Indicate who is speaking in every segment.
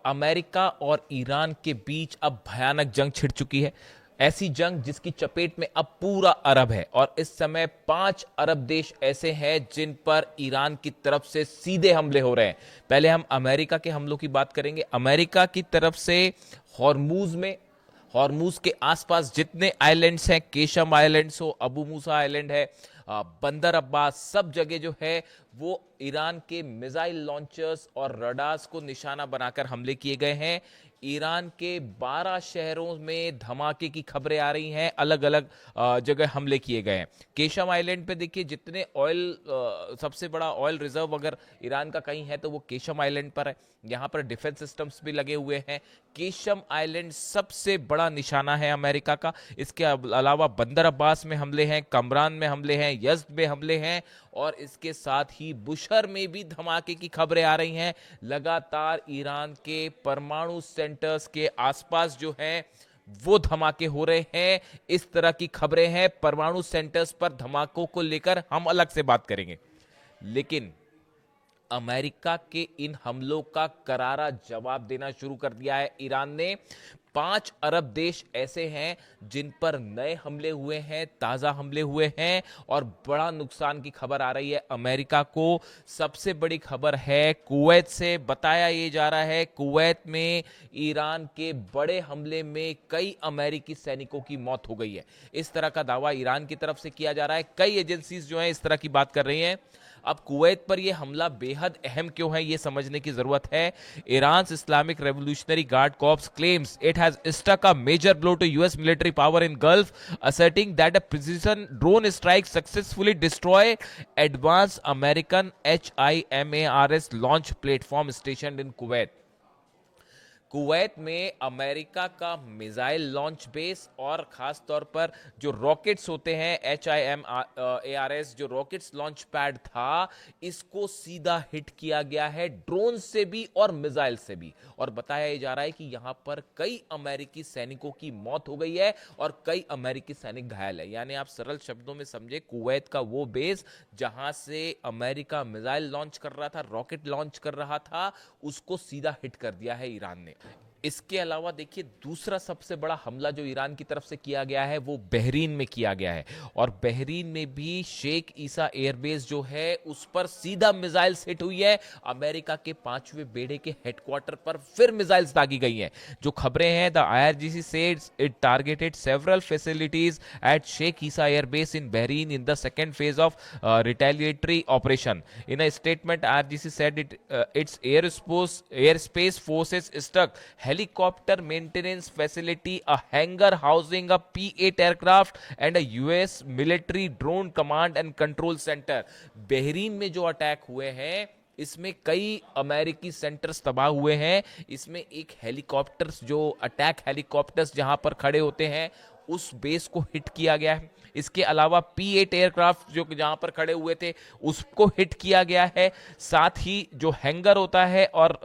Speaker 1: America और Iran के बीच अब भयानक जंग छिड़ चुकी है। ऐसी जंग जिसकी चपेट में अब पूरा अरब है और इस समय 5 अरब देश ऐसे हैं जिन पर ईरान की तरफ से सीधे हमले हो रहे हैं। पहले हम अमेरिका के हमलों की बात करेंगे। अमेरिका की तरफ से हॉर्मूज के आसपास जितने आइलैंड्स हैं, केशम आइलैंड्स हो, अबू मूसा आइलैंड है, बंदर अब्बास, सब जगह जो है वो ईरान के मिसाइल लॉन्चर्स और रडार्स को निशाना बनाकर हमले किए गए हैं। ईरान के 12 शहरों में धमाके की खबरें आ रही हैं, अलग अलग जगह हमले किए गए हैं। केशम आइलैंड पे देखिए, जितने सबसे बड़ा ऑयल रिजर्व अगर ईरान का कहीं है तो वो केशम आइलैंड पर है। यहाँ पर डिफेंस सिस्टम्स भी लगे हुए हैं। केशम आइलैंड सबसे बड़ा निशाना है अमेरिका का। इसके अलावा बंदर अब्बास में हमले हैं, कमरान में हमले हैं, यज़्द में हमले हैं और इसके साथ ही बुशहर में भी धमाके की खबरें आ रही हैं। लगातार ईरान के परमाणु सेंटर्स के आसपास जो हैं वो धमाके हो रहे हैं। इस तरह की खबरें हैं। परमाणु सेंटर्स पर धमाकों को लेकर हम अलग से बात करेंगे, लेकिन अमेरिका के इन हमलों का करारा जवाब देना शुरू कर दिया है ईरान ने। 5 अरब देश ऐसे हैं जिन पर नए हमले हुए हैं, ताजा हमले हुए हैं और बड़ा नुकसान की खबर आ रही है अमेरिका को। सबसे बड़ी खबर है कुवैत से। बताया ये जा रहा है कुवैत में ईरान के बड़े हमले में कई अमेरिकी सैनिकों की मौत हो गई है। इस तरह का दावा ईरान की तरफ से किया जा रहा है। कई एजेंसीज जो हैं इस तरह की बात कर रही हैं। अब कुवैत पर यह हमला बेहद अहम क्यों है, यह समझने की जरूरत है। Iran Islamic Revolutionary Guard corps claims it has struck a major blow to US military power in Gulf, asserting that a precision drone strike successfully destroyed advanced American HIMARS launch platform stationed in Kuwait. Kuwait में America का missile launch base और खास तौर पर जो rockets होते हैं, HIMARS जो रॉकेट्स लॉन्च पैड था, इसको सीधा हिट किया गया है ड्रोन से भी और मिसाइल से भी। और बताया जा रहा है कि यहां पर कई अमेरिकी सैनिकों की मौत हो गई है और कई अमेरिकी सैनिक घायल है। यानी आप सरल शब्दों में समझे, कुवैत का वो बेस जहां से अमेरिका मिसाइल लॉन्च कर रहा था, रॉकेट लॉन्च कर रहा था, उसको सीधा हिट कर दिया है ईरान ने। इसके अलावा देखिए, दूसरा सबसे बड़ा हमला जो ईरान की तरफ से किया गया है वो बहरीन में किया गया है और बहरीन में भी शेख ईसा एयरबेस जो है उस पर सीधा मिसाइल्स हिट हुई है। अमेरिका के 5वें बेड़े के हेडक्वार्टर पर फिर मिसाइल्स दागी गई हैं। जो खबरें हैं, द IRGC सेड्स it targeted several facilities at Sheikh Isa airbase in Bahrain in the second phase of retaliatory operation. In a statement, IRGC said its airspace forces struck helicopter maintenance facility, a hangar housing a P-8 aircraft and a US military drone command and control center. Bahrain में जो attack हुए हैं इसमें कई अमेरिकी centres तबाह हुए हैं। इसमें एक हेलीकॉप्टर्स, जो अटैक हेलीकॉप्टर्स जहां पर खड़े होते हैं, उस बेस को हिट किया गया है। इसके अलावा P-8 एयरक्राफ्ट जो जहां पर खड़े हुए थे उसको हिट किया गया है। साथ ही जो हैंगर होता है और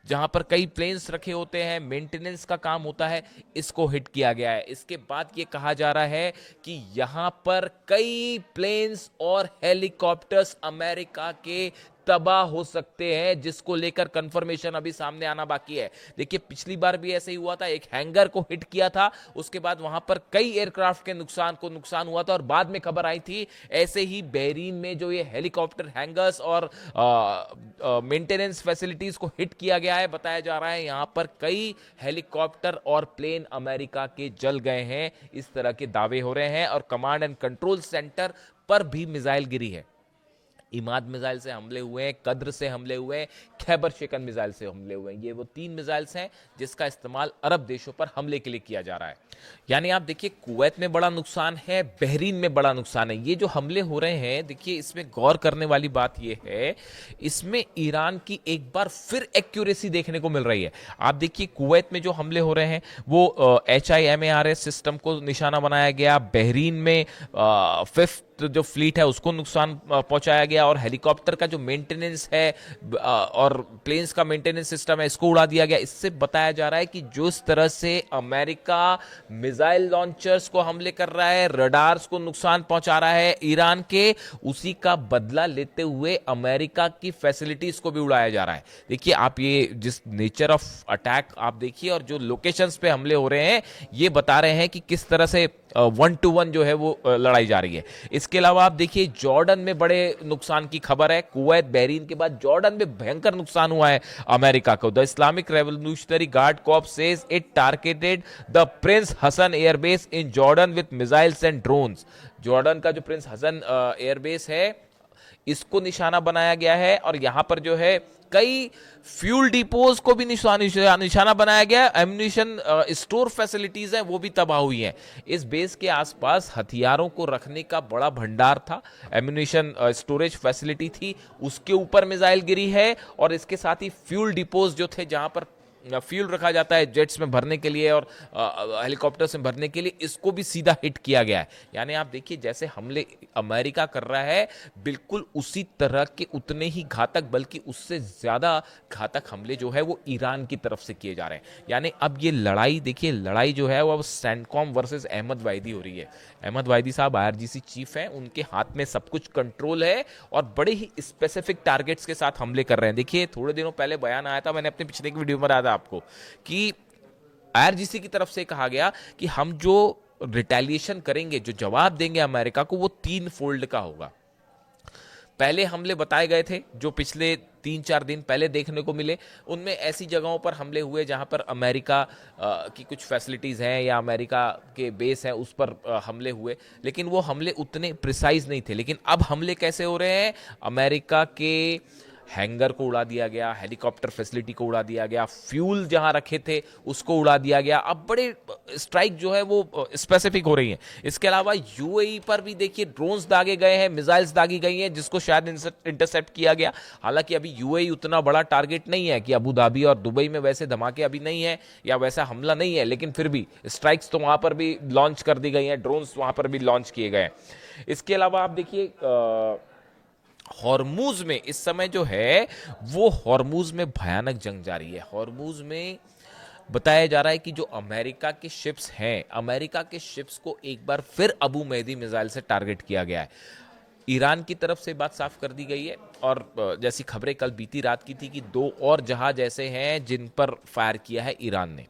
Speaker 1: जहां पर कई प्लेन्स रखे होते हैं, मेंटेनेंस का काम होता है, इसको हिट किया गया है। इसके बाद ये कहा जा रहा है कि यहां पर कई प्लेन्स और हेलीकॉप्टर्स अमेरिका के तबाह हो सकते हैं, जिसको लेकर कंफर्मेशन अभी सामने आना बाकी है। देखिए, पिछली बार भी ऐसे ही हुआ था, एक हैंगर को हिट किया था, उसके बाद वहां पर कई एयरक्राफ्ट के नुकसान हुआ था और बाद में खबर आई थी ऐसे ही बहरीन में जो ये हेलीकॉप्टर हैंगर्स और मेंटेनेंस फैसिलिटीज को हिट किया गया है। बताया जा रहा है यहां पर कई हेलीकॉप्टर और प्लेन अमेरिका के जल गए हैं, इस तरह के दावे हो रहे हैं। और कमांड एंड कंट्रोल सेंटर पर भी मिसाइल गिरी है। इमाद मिसाइल से हमले हुए हैं, कद्र से हमले हुए हैं, खैबर शिकन मिसाइल से हमले हुए हैं। ये वो 3 मिसाइल्स हैं जिसका इस्तेमाल अरब देशों पर हमले के लिए किया जा रहा है। यानी आप देखिए, कुवैत में बड़ा नुकसान है, बहरीन में बड़ा नुकसान है। ये जो हमले हो रहे हैं, देखिए इसमें गौर करने वाली बात ये है, इसमें ईरान की एक बार फिर एक्यूरेसी देखने को मिल रही है। आप देखिए, कुवैत में जो हमले हो रहे हैं वो HIMARS सिस्टम को निशाना बनाया गया। बहरीन में फिफ्थ जो फ्लीट है उसको नुकसान पहुंचाया गया, और हेलीकॉप्टर का जो मेंटेनेंस है और प्लेन्स का मेंटेनेंस सिस्टम है इसको उड़ा दिया गया। इससे बताया जा रहा है कि जिस तरह से अमेरिका मिसाइल लॉन्चर्स को हमले कर रहा है, रडार्स को नुकसान पहुंचा रहा है ईरान के, उसी का बदला लेते हुए अमेरिका की फैसिलिटीज को भी उड़ाया जा रहा है। देखिए आप ये जिस नेचर ऑफ अटैक आप देखिए, और जो लोकेशंस पे हमले हो रहे हैं ये बता रहे हैं कि किस तरह से 1-to-1 जो है वो लड़ाई जा रही है। इसके अलावा आप देखिए जॉर्डन में बड़े नुकसान की खबर है। कुवैत बहरीन के बाद जॉर्डन में भयंकर नुकसान हुआ है अमेरिका को। The Islamic Revolutionary Guard Corps says it targeted the prince Hassan airbase in Jordan with missiles and drones. Jordan का जो प्रिंस हसन एयरबेस है इसको निशाना बनाया गया है, और यहां पर जो है कई फ्यूल डिपोज को भी निशाना बनाया गया। एम्यूनिशन स्टोर फैसिलिटीज हैं वो भी तबाह हुई हैं। इस बेस के आसपास हथियारों को रखने का बड़ा भंडार था, एम्यूनिशन स्टोरेज फैसिलिटी थी, उसके ऊपर मिसाइल गिरी है, और इसके साथ ही फ्यूल डिपोज जो थे जहां पर फ्यूल रखा जाता है जेट्स में भरने के लिए और हेलीकॉप्टर्स में भरने के लिए, इसको भी सीधा हिट किया गया है। यानी आप देखिए जैसे हमले अमेरिका कर रहा है बिल्कुल उसी तरह के उतने ही घातक बल्कि उससे ज्यादा घातक हमले जो है वो ईरान की तरफ से किए जा रहे हैं। यानी अब ये लड़ाई देखिए, लड़ाई जो है वो अब सेंटकॉम वर्सेस अहमद वाहिदी हो रही है। अहमद वाहिदी साहब IRGC चीफ हैं, उनके हाथ में सब कुछ कंट्रोल है और बड़े ही स्पेसिफिक टारगेट्स के साथ हमले कर रहे हैं। देखिए थोड़े दिनों पहले बयान आया था, मैंने अपने पिछले की वीडियो में बताया था आपको कि IRGC की तरफ से कहा गया कि हम जो रिटेलिएशन करेंगे, जो जवाब देंगे अमेरिका को, वो 3 फोल्ड का होगा। पहले हमले बताए गए थे जो पिछले 3-4 दिन पहले देखने को मिले, उनमें ऐसी जगहों पर हमले हुए जहां पर अमेरिका की कुछ फैसिलिटीज़ हैं या अमेरिका के बेस हैं, उस पर हमले हुए, लेकिन वो हमले उतने प्रिसाइज नहीं थे। लेकिन अब हमले कैसे हो रहे हैं? अमेरिका के हैंगर को उड़ा दिया गया, हेलीकॉप्टर फैसिलिटी को उड़ा दिया गया, फ्यूल जहां रखे थे उसको उड़ा दिया गया। अब बड़े स्ट्राइक जो है वो स्पेसिफिक हो रही हैं। इसके अलावा UAE पर भी देखिए ड्रोन्स दागे गए हैं, मिसाइल्स दागी गई हैं, जिसको शायद इंटरसेप्ट किया गया। हालांकि अभी UAE उतना बड़ा टारगेट नहीं है कि अबू धाबी और दुबई में वैसे धमाके अभी नहीं है या वैसा हमला नहीं है, लेकिन फिर भी स्ट्राइक्स तो वहां पर भी लॉन्च कर दी गई हैं, ड्रोन्स वहां पर भी लॉन्च किए गए हैं। इसके अलावा आप देखिए हॉर्मूज में इस समय जो है वो हॉर्मूज में भयानक जंग जारी है। हॉर्मूज में बताया जा रहा है कि जो अमेरिका के शिप्स हैं, अमेरिका के शिप्स को एक बार फिर अबू मेहदी मिसाइल से टारगेट किया गया है। ईरान की तरफ से बात साफ कर दी गई है, और जैसी खबरें कल बीती रात की थी कि 2 और जहाज ऐसे हैं जिन पर फायर किया है ईरान ने।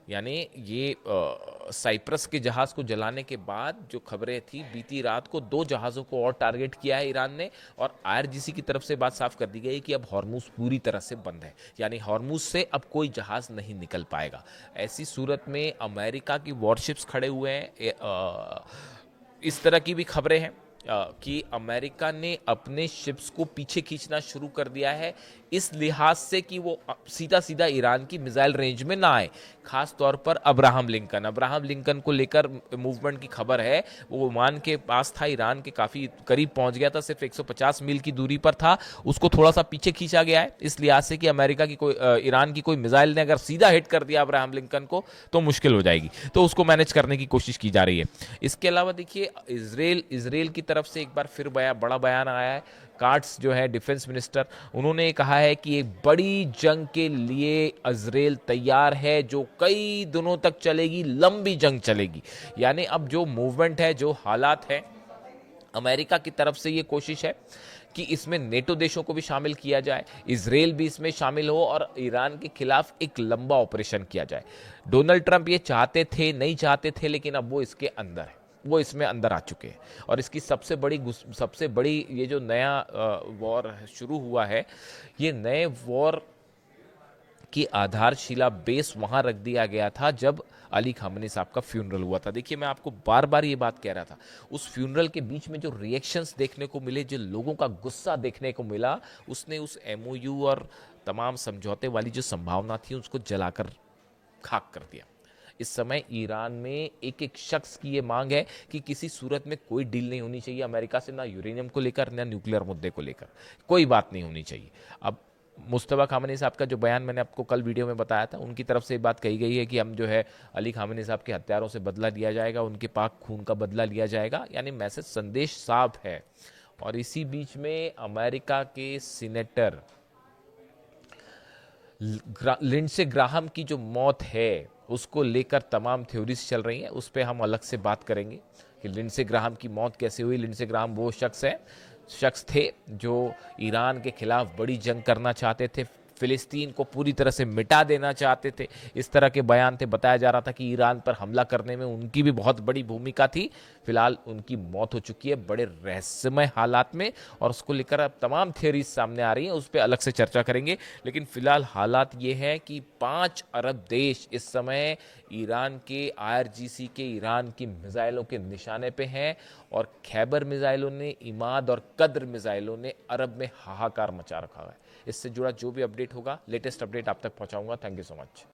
Speaker 1: यानी ये साइप्रस के जहाज को जलाने के बाद जो खबरें थी बीती रात को 2 जहाज़ों को और टारगेट किया है ईरान ने, और IRGC की तरफ से बात साफ कर दी गई कि अब हॉर्मूज पूरी तरह से बंद है, यानी हॉर्मूज से अब कोई जहाज़ नहीं निकल पाएगा। ऐसी सूरत में अमेरिका की वॉरशिप्स खड़े हुए हैं। इस तरह की भी खबरें हैं कि अमेरिका ने अपने शिप्स को पीछे खींचना शुरू कर दिया है, इस लिहाज से कि वो सीधा सीधा ईरान की मिसाइल रेंज में ना आए। खास तौर पर अब्राहम लिंकन को लेकर मूवमेंट की खबर है। वो ओमान के पास था, ईरान के काफ़ी करीब पहुंच गया था, सिर्फ 150 मील की दूरी पर था, उसको थोड़ा सा पीछे खींचा गया है इस लिहाज से कि अमेरिका की ईरान की कोई मिसाइल ने अगर सीधा हिट कर दिया अब्राहम लिंकन को तो मुश्किल हो जाएगी, तो उसको मैनेज करने की कोशिश की जा रही है। इसके अलावा देखिए इसराइल की तरफ से एक बार फिर बड़ा बयान आया है। कार्ट्स जो है डिफेंस मिनिस्टर, उन्होंने कहा है कि एक बड़ी जंग के लिए इजराइल तैयार है जो कई दिनों तक चलेगी, लंबी जंग चलेगी। यानी अब जो मूवमेंट है, जो हालात है, अमेरिका की तरफ से ये कोशिश है कि इसमें नेटो देशों को भी शामिल किया जाए, इजराइल भी इसमें शामिल हो और ईरान के खिलाफ एक लंबा ऑपरेशन किया जाए। डोनाल्ड ट्रंप ये चाहते थे, नहीं चाहते थे, लेकिन अब वो इसके अंदर है, वो इसमें अंदर आ चुके हैं। और इसकी सबसे बड़ी ये जो नया वॉर शुरू हुआ है, ये नए वॉर की आधारशिला बेस वहां रख दिया गया था जब अली खामनी साहब का फ्यूनरल हुआ था। देखिए मैं आपको बार बार ये बात कह रहा था, उस फ्यूनरल के बीच में जो रिएक्शंस देखने को मिले, जो लोगों का गुस्सा देखने को मिला, उसने उस MOU और तमाम समझौते वाली जो संभावना थी उसको जलाकर खाक कर दिया। इस समय ईरान में एक एक शख्स की ये मांग है कि किसी सूरत में कोई डील नहीं होनी चाहिए अमेरिका से, ना यूरेनियम को लेकर ना न्यूक्लियर मुद्दे को लेकर, कोई बात नहीं होनी चाहिए। अब मुस्तफा खामनी साहब का जो बयान मैंने आपको कल वीडियो में बताया था, उनकी तरफ से बात कही गई है कि हम जो है अली खामनी साहब के हत्यारों से बदला लिया जाएगा, उनके पाक खून का बदला लिया जाएगा, यानी मैसेज संदेश साफ है। और इसी बीच में अमेरिका के सीनेटर लिंडसे ग्राहम की जो मौत है उसको लेकर तमाम थ्योरीज चल रही हैं, उस पर हम अलग से बात करेंगे कि लिंडसे ग्राहम की मौत कैसे हुई। लिंडसे ग्राहम वो शख्स थे जो ईरान के खिलाफ बड़ी जंग करना चाहते थे, फिलिस्तीन को पूरी तरह से मिटा देना चाहते थे, इस तरह के बयान थे। बताया जा रहा था कि ईरान पर हमला करने में उनकी भी बहुत बड़ी भूमिका थी। फिलहाल उनकी मौत हो चुकी है बड़े रहस्यमय हालात में, और उसको लेकर अब तमाम थियरीज सामने आ रही हैं, उस पर अलग से चर्चा करेंगे। लेकिन फिलहाल हालात ये है कि 5 अरब देश इस समय ईरान के IRGC के ईरान की मिसाइलों के निशाने पे हैं, और खैबर मिसाइलों ने, इमाद और कद्र मिसाइलों ने अरब में हाहाकार मचा रखा है। इससे जुड़ा जो भी अपडेट होगा, लेटेस्ट अपडेट आप तक पहुंचाऊंगा। Thank you so much.